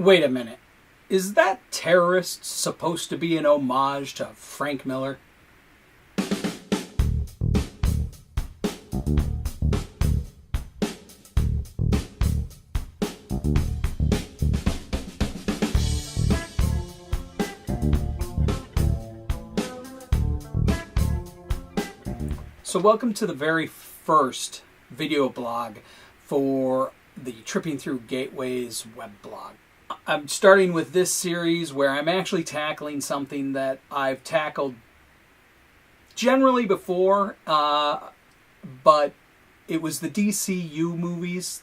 Wait a minute. Is that Terrorists supposed to be an homage to Frank Miller? So welcome to the very first video blog for the Tripping Through Gateways web blog. I'm starting with this series where I'm actually tackling something that I've tackled generally before, but it was the DCU movies,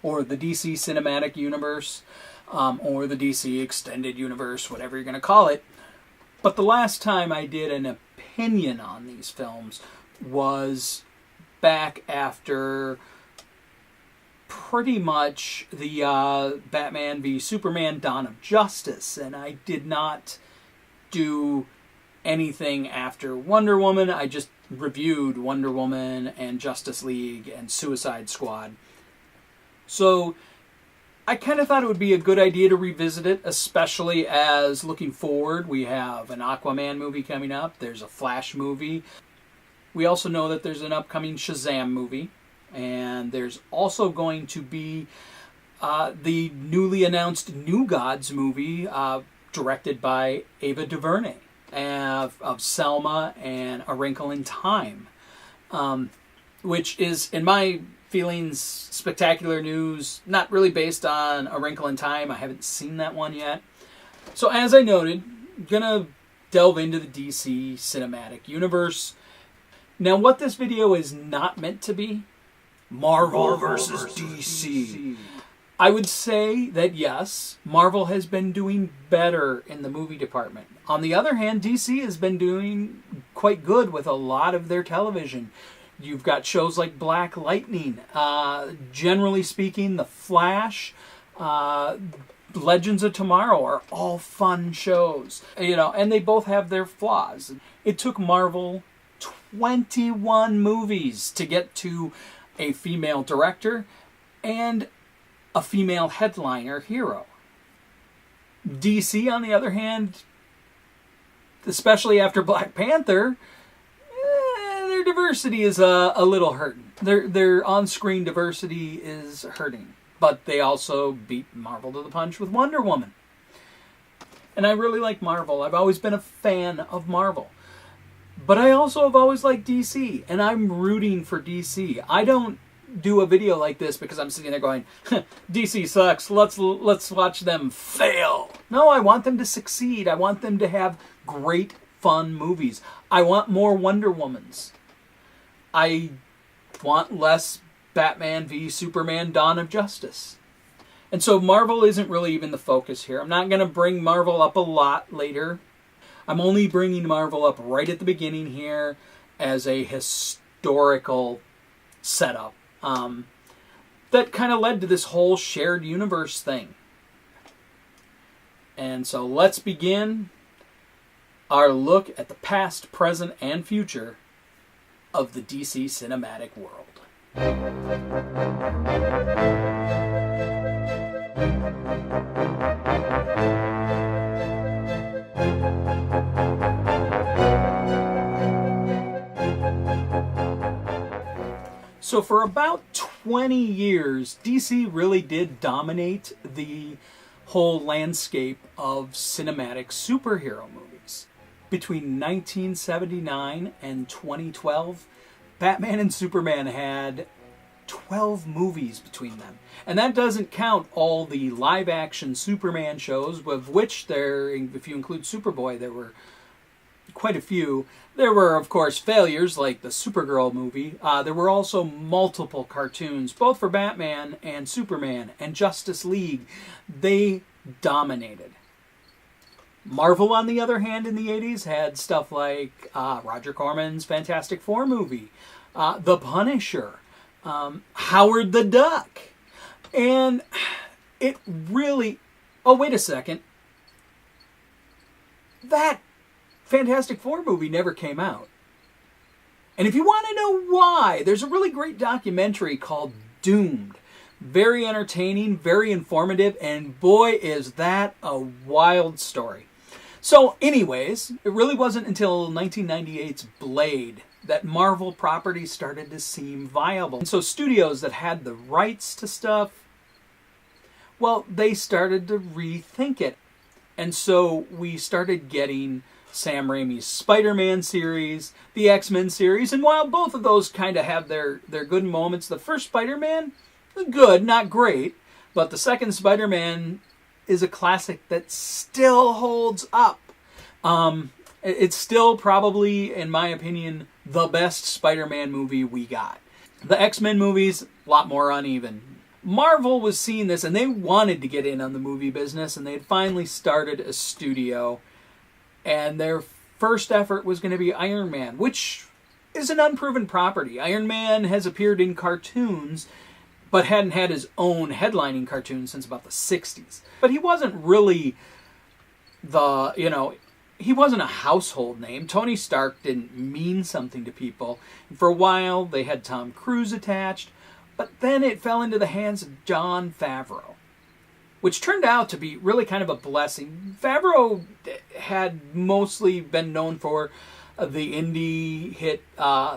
or the DC Cinematic Universe, or the DC Extended Universe, whatever you're going to call it. But the last time I did an opinion on these films was back after pretty much the Batman v Superman Dawn of Justice, and I did not do anything after Wonder Woman. I just reviewed Wonder Woman and Justice League and Suicide Squad. So I kind of thought it would be a good idea to revisit it, especially as looking forward, we have an Aquaman movie coming up, there's a Flash movie. We also know that there's an upcoming Shazam movie, and there's also going to be the newly announced New Gods movie directed by Ava DuVernay of Selma and A Wrinkle in Time, which is, in my feelings, spectacular news, not really based on A Wrinkle in Time. I haven't seen that one yet. So as I noted, I'm going to delve into the DC Cinematic Universe. Now, what this video is not meant to be, Marvel versus DC. I would say that yes, Marvel has been doing better in the movie department. On the other hand, DC has been doing quite good with a lot of their television. You've got shows like Black Lightning. Generally speaking, The Flash, Legends of Tomorrow are all fun shows. And they both have their flaws. It took Marvel 21 movies to get to a female director and a female headliner hero. DC, on the other hand, especially after Black Panther, their diversity is a little hurting. Their on-screen diversity is hurting. But they also beat Marvel to the punch with Wonder Woman. And I really like Marvel. I've always been a fan of Marvel. But I also have always liked DC, and I'm rooting for DC. I don't do a video like this because I'm sitting there going, DC sucks, let's watch them fail. No, I want them to succeed. I want them to have great, fun movies. I want more Wonder Womans. I want less Batman v Superman Dawn of Justice. And so Marvel isn't really even the focus here. I'm not going to bring Marvel up a lot later. I'm only bringing Marvel up right at the beginning here as a historical setup that kind of led to this whole shared universe thing. And so let's begin our look at the past, present, and future of the DC cinematic world. So for about 20 years, DC really did dominate the whole landscape of cinematic superhero movies. Between 1979 and 2012, Batman and Superman had 12 movies between them. And that doesn't count all the live-action Superman shows, of which if you include Superboy, there were quite a few. There were, of course, failures like the Supergirl movie. There were also multiple cartoons, both for Batman and Superman and Justice League. They dominated. Marvel, on the other hand, in the 80s had stuff like Roger Corman's Fantastic Four movie, The Punisher, Howard the Duck. And it really... Oh, wait a second. That Fantastic Four movie never came out. And if you want to know why, there's a really great documentary called Doomed Very entertaining, very informative, and boy, is that a wild story. So anyways, it really wasn't until 1998's Blade that Marvel properties started to seem viable. And so studios that had the rights to stuff, well, they started to rethink it. And so we started getting Sam Raimi's Spider-Man series, the X-Men series, and while both of those kind of have their good moments, the first Spider-Man, good, not great, but the second Spider-Man is a classic that still holds up. It's still probably, in my opinion, the best Spider-Man movie we got. The X-Men movies, a lot more uneven. Marvel was seeing this, and they wanted to get in on the movie business, and they had finally started a studio, and their first effort was going to be Iron Man, which is an unproven property. Iron Man has appeared in cartoons, but hadn't had his own headlining cartoon since about the 60s. But he wasn't really he wasn't a household name. Tony Stark didn't mean something to people. For a while, they had Tom Cruise attached, but then it fell into the hands of Jon Favreau, which turned out to be really kind of a blessing. Favreau had mostly been known for the indie hit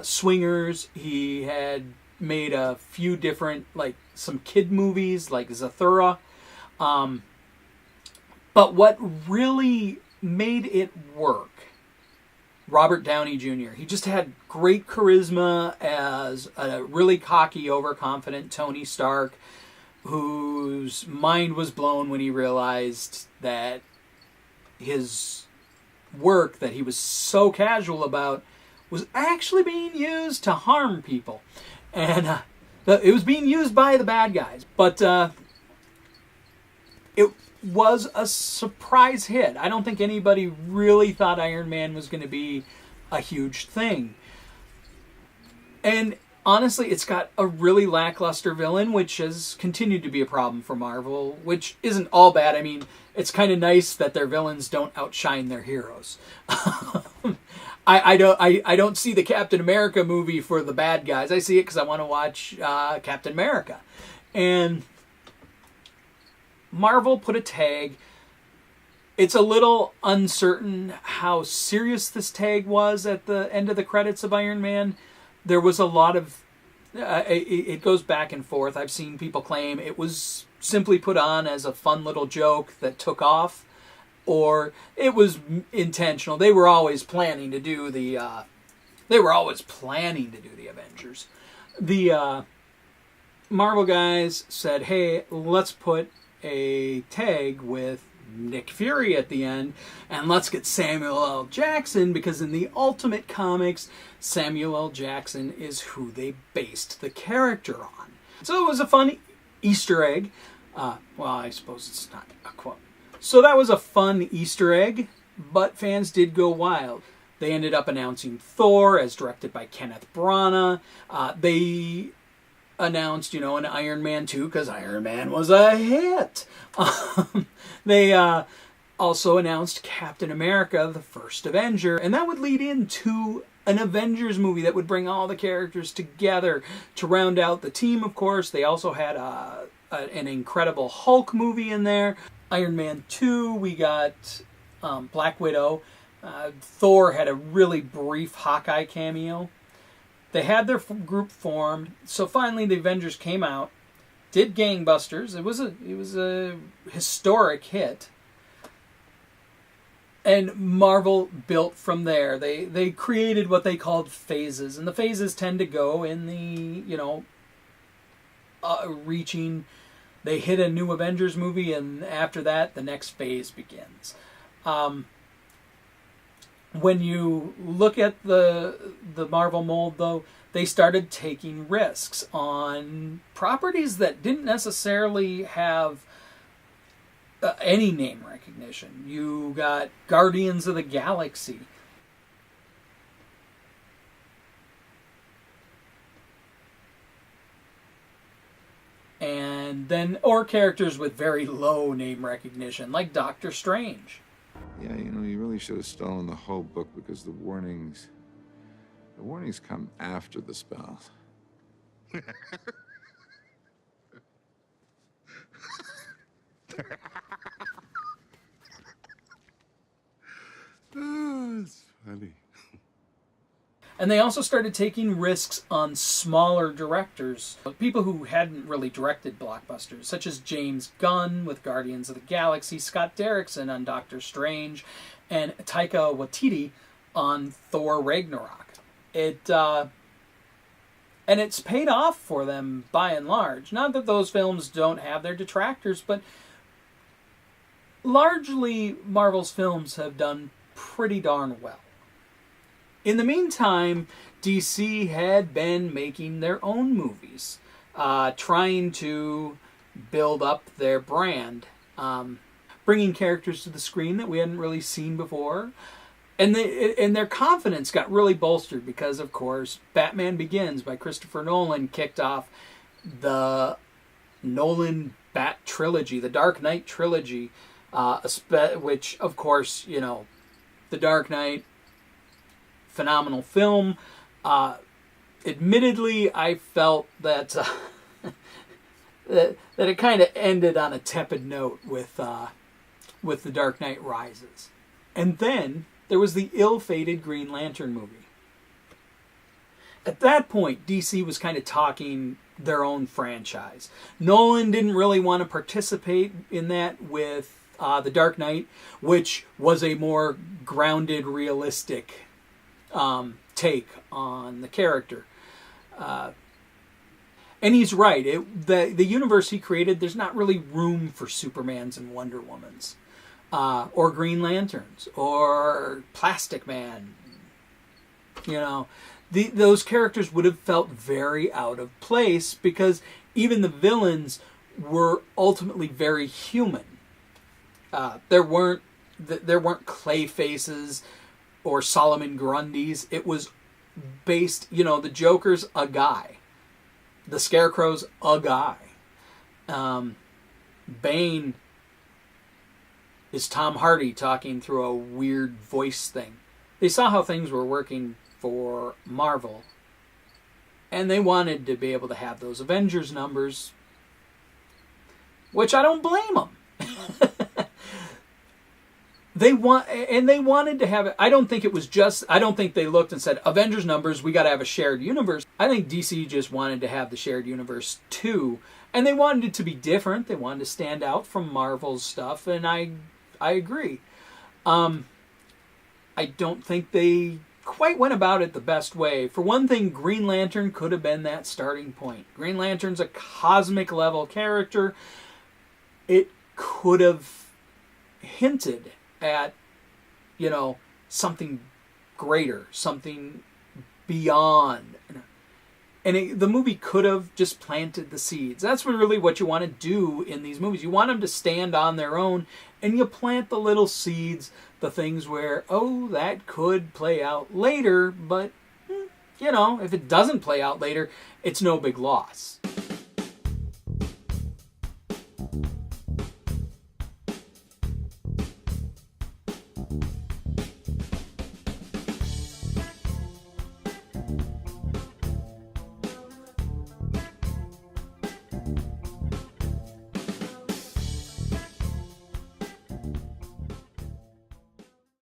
Swingers. He had made a few different, like, some kid movies, like Zathura. But what really made it work, Robert Downey Jr., he just had great charisma as a really cocky, overconfident Tony Stark, whose mind was blown when he realized that his work that he was so casual about was actually being used to harm people. And it was being used by the bad guys. But it was a surprise hit. I don't think anybody really thought Iron Man was going to be a huge thing. And honestly, it's got a really lackluster villain, which has continued to be a problem for Marvel, which isn't all bad. I mean, it's kind of nice that their villains don't outshine their heroes. I don't see the Captain America movie for the bad guys. I see it because I want to watch Captain America. And Marvel put a tag. It's a little uncertain how serious this tag was at the end of the credits of Iron Man. There was a lot of... it goes back and forth. I've seen people claim it was simply put on as a fun little joke that took off, or it was intentional. They were always planning to do the Avengers. The Marvel guys said, "Hey, let's put a tag with Nick Fury at the end, and let's get Samuel L. Jackson, because in the Ultimate Comics, Samuel L. Jackson is who they based the character on." So it was a fun Easter egg. Well, I suppose it's not a quote. So that was a fun Easter egg, but fans did go wild. They ended up announcing Thor as directed by Kenneth Branagh. They announced, an Iron Man 2 because Iron Man was a hit. They also announced Captain America, the first Avenger, and that would lead into an Avengers movie that would bring all the characters together to round out the team, of course. They also had an Incredible Hulk movie in there. Iron Man 2, we got Black Widow. Thor had a really brief Hawkeye cameo. They had their group formed, so finally the Avengers came out, did gangbusters. It was a historic hit, and Marvel built from there. They created what they called phases, and the phases tend to go in the reaching. They hit a new Avengers movie, and after that, the next phase begins. When you look at the Marvel mold, though, they started taking risks on properties that didn't necessarily have any name recognition. You got Guardians of the Galaxy. And then, or characters with very low name recognition, like Doctor Strange. Yeah, you really should have stolen the whole book, because the warnings come after the spells. And they also started taking risks on smaller directors, people who hadn't really directed blockbusters, such as James Gunn with Guardians of the Galaxy, Scott Derrickson on Doctor Strange, and Taika Waititi on Thor Ragnarok. And it's paid off for them by and large. Not that those films don't have their detractors, but largely Marvel's films have done pretty darn well. In the meantime, DC had been making their own movies, trying to build up their brand, bringing characters to the screen that we hadn't really seen before. And their confidence got really bolstered because, of course, Batman Begins by Christopher Nolan kicked off the Nolan Bat trilogy, the Dark Knight trilogy, which, of course, The Dark Knight, phenomenal film. Admittedly, I felt that that it kind of ended on a tepid note with The Dark Knight Rises. And then there was the ill-fated Green Lantern movie. At that point, DC was kind of talking their own franchise. Nolan didn't really want to participate in that with The Dark Knight, which was a more grounded, realistic take on the character. And he's right. The universe he created, there's not really room for Supermans and Wonder Womans. Or Green Lanterns. Or Plastic Man. Those characters would have felt very out of place because even the villains were ultimately very human. There weren't clay faces or Solomon Grundys. It was based, the Joker's a guy. The Scarecrow's a guy. Bane is Tom Hardy talking through a weird voice thing. They saw how things were working for Marvel, and they wanted to be able to have those Avengers numbers, which I don't blame them. They wanted to have it. I don't think they looked and said, Avengers numbers, we got to have a shared universe. I think DC just wanted to have the shared universe too. And they wanted it to be different. They wanted to stand out from Marvel's stuff. And I agree. I don't think they quite went about it the best way. For one thing, Green Lantern could have been that starting point. Green Lantern's a cosmic level character. It could have hinted at, something greater, something beyond. And the movie could have just planted the seeds. That's really what you want to do in these movies. You want them to stand on their own, and you plant the little seeds, the things where, that could play out later, but, if it doesn't play out later, it's no big loss.